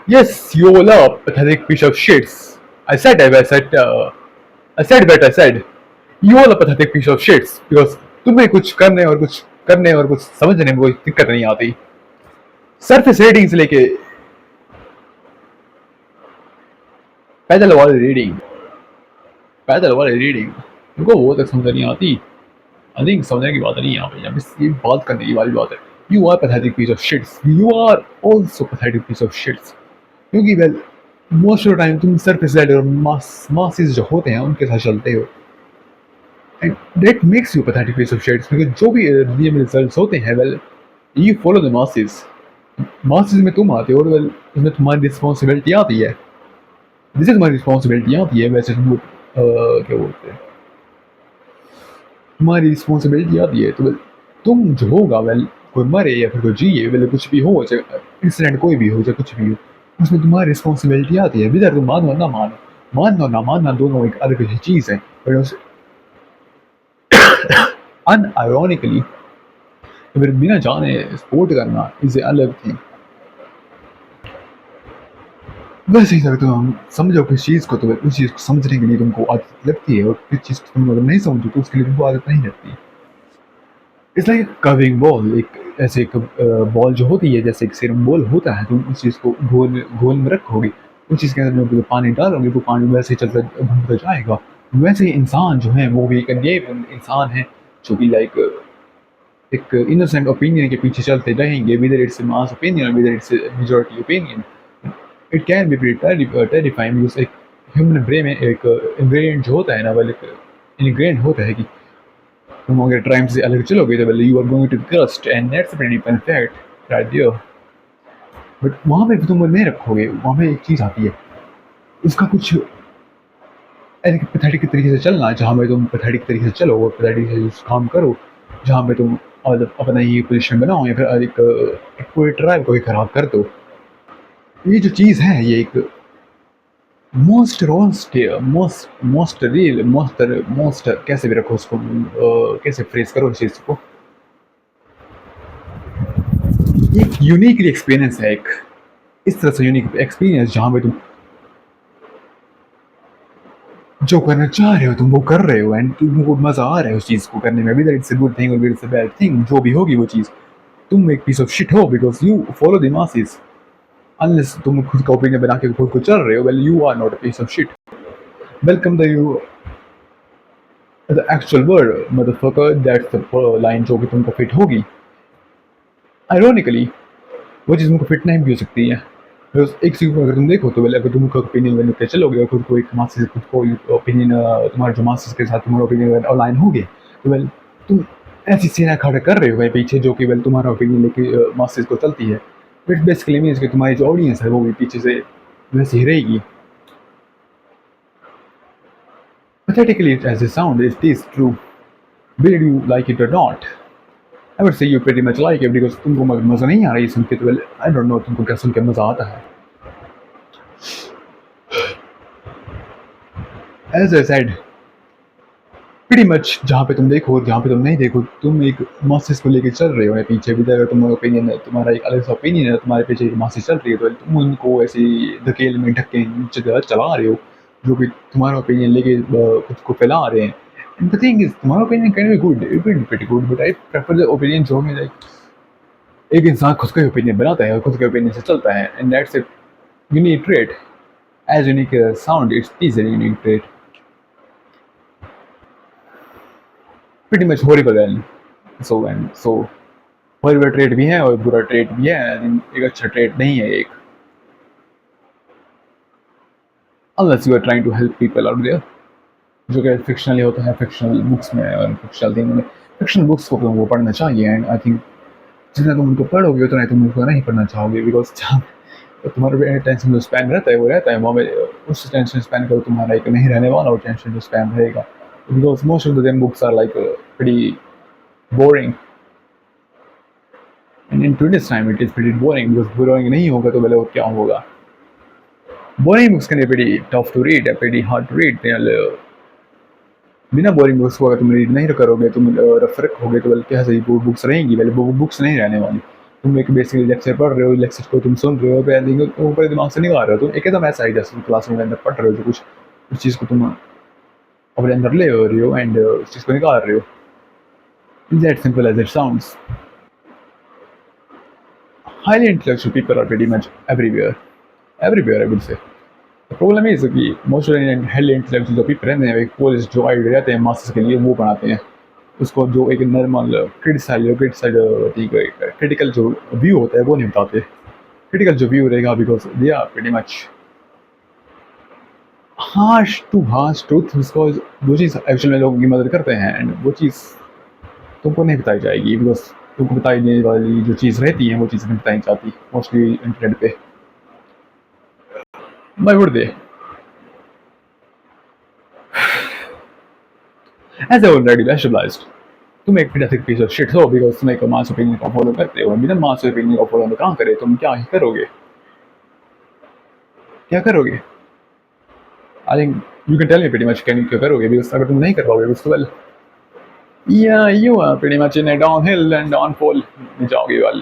Yes, you all are pathetic piece of shits. I said, you all are pathetic piece of shits because तुम्हें कुछ करने और कुछ समझने में कोई दिक्कत नहीं आती. सरफेस रेटिंग से लेके पैदल वाली रीडिंग तुमको वो तक समझ नहीं आती. आई थिंक समझने की बात नहीं है यहाँ पे ये बात करने की वाली बात है. You are pathetic piece of shits. You are also pathetic piece of shits. क्योंकि well most of the time तुम सरफेस रेटिंग और मासेस जो होते हैं उनके साथ चलते हो. And that makes you pathetic piece of shits क्योंकि जो भी रियल रिजल्ट्स होते हैं well you follow the masses में तुम आते हो और वेल उसमें तुम्हारी रिस्पॉन्सिबिलिटी आती है. जैसे तुम्हारी रिस्पॉन्सिबिलिटी आती है वैसे तुम क्या बोलते हैं तुम्हारी रिस्पॉन्सिबिलिटी आती है. तो वेल तुम जो होगा वेल कोई मरे या फिर कोई जिए वेल कुछ भी हो चाहे इंसिडेंट कोई भी हो चाहे कुछ भी हो उसमें तुम्हारी रिस्पॉन्सिबिलिटी आती है. विदर तुम मानो ना मानना मानना दोनों एक अलग ही चीज़ है. बट उस अनआयरॉनिकली फिर बिना जाने सपोर्ट करना इज ए अलग थिंग. वैसे ही अगर तुम समझो किस चीज़ को तो उस चीज़ को समझने के लिए तुमको आदत लगती है और किस चीज़ को तुम अगर नहीं समझो तो उसके लिए तुमको आदत नहीं लगती. It's like curving ball. एक ऐसे एक बॉल जो होती है जैसे एक सेरम बॉल होता है. तुम उस चीज़ को घोल में रखोगे उस चीज़ के अंदर में पानी डालोगे तो पानी वैसे ही चलता घूमता जाएगा. वैसे ही इंसान जो है वो भी एक इंसान है जो कि लाइक एक इनोसेंट ओपिनियन के पीछे चलते रहेंगे. Whether it's mass opinion whether it's majority opinion. It can be pretty terrifying because एक ह्यूमन ब्रेन में एक इंग्रेडिएंट जो होता है ना वाले इंग्रेडिएंट होता है कि तुम अगर टाइम से अलग चलोगे तो well you are going to crust and that's pretty perfect right there. But वहाँ पे तुम नहीं रखोगे. वहाँ पे एक चीज़ आती है उसका कुछ ऐसे पैथेटिक तरीके से चलना जहाँ पे तुम पैथेटिक तरीके से चलो और पैथेटिक से काम करो जहाँ पे तुम अपना ही पोजीशन बनाओ या फिर एक पूरे ट्राइब को ही खराब कर दो. ये जो चीज़ है ये एक मोस्ट कैसे भी रखो उसको कैसे फ्रेज करो इस चीज़ को. एक यूनिकली एक्सपीरियंस है एक इस तरह से यूनिक एक्सपीरियंस जहाँ पे तुम जो करना चाह रहे हो तुम वो कर रहे हो एंड तुमको मज़ा आ रहा है उस चीज़ को करने में. विदर इट्स अ गुड थिंग और इट्स अ बैड थिंग जो भी होगी वो चीज़ तुम एक पीस ऑफ शिट हो because you follow the masses. Unless तुम खुद का ओपिनियन बना के खुद को चल रहे हो well you are not a piece of shit. Welcome the you the actual word motherfucker. That's the line जो कि तुमको फिट होगी. आयरॉनिकली वो चीज़ तुमको फिट नहीं भी हो सकती है. एक चीज़ को अगर तुम देखो तो अगर तुम खुद ओपिनियन बन के चलोगे और खुद को एक मास्टर खुद को ओपिनियन तुम्हारे जो मास्टर्स के साथ तुम्हारा ओपिनियन अलाइन हो गए तो वेल तुम ऐसी सीना खड़ा कर रहे हो भाई पीछे जो कि वेल तुम्हारा ओपिनियन लेके मास्टर्स को चलती है. इट बेसिकली मीन्स कि तुम्हारी जो ऑडियंस है वो भी पीछे से वैसे ही रहेगी. Pathetically as it sounds, it is true. Whether you like it or not, I would say you pretty much like it because तुमको मज़ा नहीं आ रही सुन के तो well, I don't know तुमको क्या सुन के मज़ा आता है. As I said, pretty much जहाँ पे तुम देखो जहाँ पे तुम नहीं देखो तुम एक मासेस को लेके चल रहे हो या पीछे भी अगर तुम्हारा ओपिनियन है तुम्हारा एक अलग सा ओपिनियन है तुम्हारे पीछे एक मासेस चल रही है तो तुम उनको ऐसे धकेल में ढके चला रहे हो जो कि तुम्हारा ओपिनियन लेके खुद को फैला रहे हैं. And the thing is, तुम्हारा opinion can be good, it will be pretty good, but I prefer the opinion जो में like एक इंसान खुद का ओपिनियन बनाता है और खुद के ओपिनियन से चलता है and that's a unique trait. As unique as sound, it is a unique trait. Pretty much horrible and so horrible trait भी है और बुरा trait भी है. एक अच्छा trait नहीं है एक. Unless you are trying to help people out there. जो कि फिक्शनली होता है फिक्शनल बुक्स में और फिक्शनल थिंग में. फिक्शनल बुक्स को तुमको पढ़ना चाहिए एंड आई थिंक जितना तुम उनको पढ़ोगे उतना ही तुम उनको नहीं पढ़ना चाहोगे बिकॉज जहाँ तुम्हारा टेंशन जो स्पैन रहता है वो रहता है वहाँ पे उस टेंशन स्पैन का तुम्हारा एक नहीं रहने वाला वो टेंशन जो स्पैन रहेगा because most of the them books are like pretty boring and in today's time it is pretty boring because boring नहीं होगा तो पहले वो क्या होगा. Boring books can be pretty tough to read pretty hard to read. बिना boring books को अगर तुम रीड नहीं करोगे तुम रफ रखोगे तो क्या सही बुक्स रहेंगी. पहले बुक्स नहीं रहने वाली तुम एक बेसिकली लेक्चर पढ़ रहे हो, लेक्चर को तुम सुन रहे हो, पहले ऊपर दिमाग से निकाल रहे हो, तुम एकदम ऐसा ही जैसे क्लासरूम के अंदर पढ़ रहे हो, जो कुछ उस चीज़ को तुम अपने अंदर ले रहे हो एंड उस चीज़ को निकाल रहे हो। That simple as it sounds. Highly intellectual people are pretty much everywhere I would say. The problem is कि most of the highly intellectual जो people रहते हैं, एक कॉलेज जो आइड रहते हैं मास्टर्स के लिए, वो बनाते हैं उसको, जो एक नॉर्मल क्रिटिकल जो व्यू होता है वो नहीं बताते। क्रिटिकल जो व्यू रहेगा because they are pretty much harsh truth, because वो चीज़ एक्चुअल में लोगों की मदद करते हैं एंड वो चीज़ तुमको नहीं बताई जाएगी, बिकॉज तुमको बताई जाने वाली जो चीज़ रहती है वो चीज़ नहीं बताई जाती मोस्टली इंटरनेट पे। Why would they? As I already established, तुम एक pedantic piece of shit हो because तुम एक mass opinion को follow करते हो। बिना mass opinion को follow कहाँ करे, तुम क्या ही करोगे? क्या करोगे? I think you can tell me pretty much क्या करोगे, because अगर तुम नहीं कर पाओगे तो well, yeah, you are pretty much in a downhill and downfall में जाओगे वाल।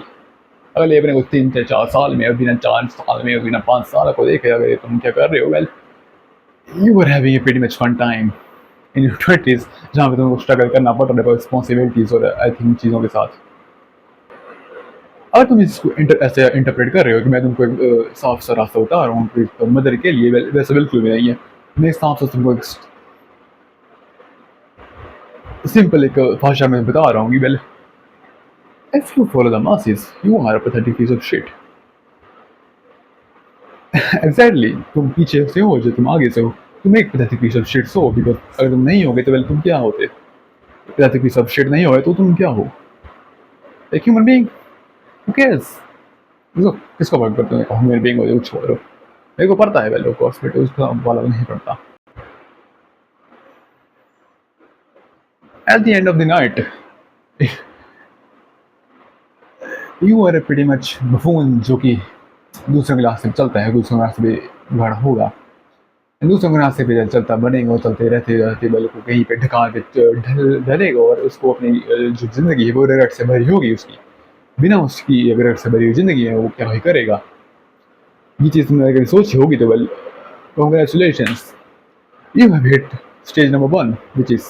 अगले अपने को 3 से 4 साल में, बिना 4 साल में, बिना 5 साल को देखे अगर तुम क्या कर रहे हो, well, you were having a pretty much fun time in your 20s, जहाँ पे तुमको स्ट्रगल करना पड़ रहा है रिस्पॉन्सिबिलिटीज और आई थिंक चीज़ों के साथ। अगर तुम इसको ऐसे इंटरप्रेट कर रहे हो कि मैं तुमको एक साफ सा रास्ता बता रहा हूँ तो मदर के लिए, वैसे बिल्कुल भी नहीं है। मैं साफ सा तुमको एक सिंपल एक भाषा में बता रहा हूँ कि well, if you follow the masses you are a pathetic piece of shit. Exactly, तुम पीछे से हो जो तुम आगे से हो, तुम एक पैथेटिक पीस ऑफ शिट हो, बिकॉज अगर तुम नहीं होगे तो वेल तुम क्या होते? पैथेटिक पीस ऑफ शिट नहीं होए तो तुम क्या हो? एक ह्यूमन बीइंग। Who cares? किसको फर्क पड़ता है ह्यूमन बीइंग हो जो छोड़ो, मेरे को पड़ता है वेल ऑफ कोर्स, बट उसका वाला नहीं पड़ता। At the end of the night, you are a pretty much buffoon जो कि दूसरे के रास्ते पे चलता है, दूसरे के रास्ते पे गाड़ा होगा, दूसरों के रास्ते पे चलता बनेगा, चलते रहते बल को कहीं पे ढकान पे ढलेगा और उसको अपनी जो ज़िंदगी है वो रिग्रेट से भरी होगी उसकी। बिना उसकी रिग्रेट से भरी ज़िंदगी है वो क्या ही करेगा? ये चीज़ तुमने अगर सोची होगी तो well, congratulations, you have hit stage number 1 which is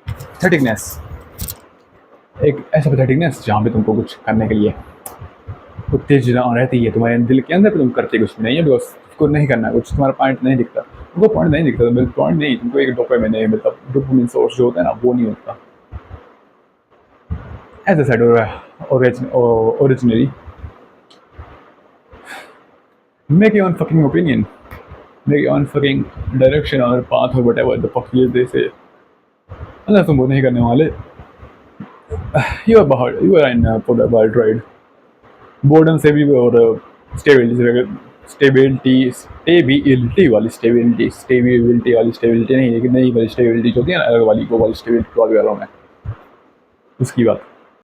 patheticness. एक ऐसा पैथेटिकनेस जहाँ पे तुमको कुछ करने के लिए उत्तेजना रहती है तुम्हारे दिल के अंदर, पर तुम करते कुछ नहीं है बिकॉज उसको नहीं करना कुछ, तुम्हारा पॉइंट नहीं दिखता, तुमको पॉइंट नहीं दिखता, तो पॉइंट नहीं, तुमको एक डोपामिन नहीं, मतलब डोपामिन सोर्स जो होता है ना वो नहीं होता। As I said originally, make your own fucking opinion, make your own fucking direction or path or whatever the fuck they say। अगर तुम वो नहीं करने वाले, you are in for the wild ride। Boredom से भी और स्टेबिलिटी वाली स्टेबिलिटी नहीं, लेकिन नई वाली स्टेबिलिटी जो होती है ना, अलग वाली वो वाली स्टेबिलिटी वाली मैं उसकी बात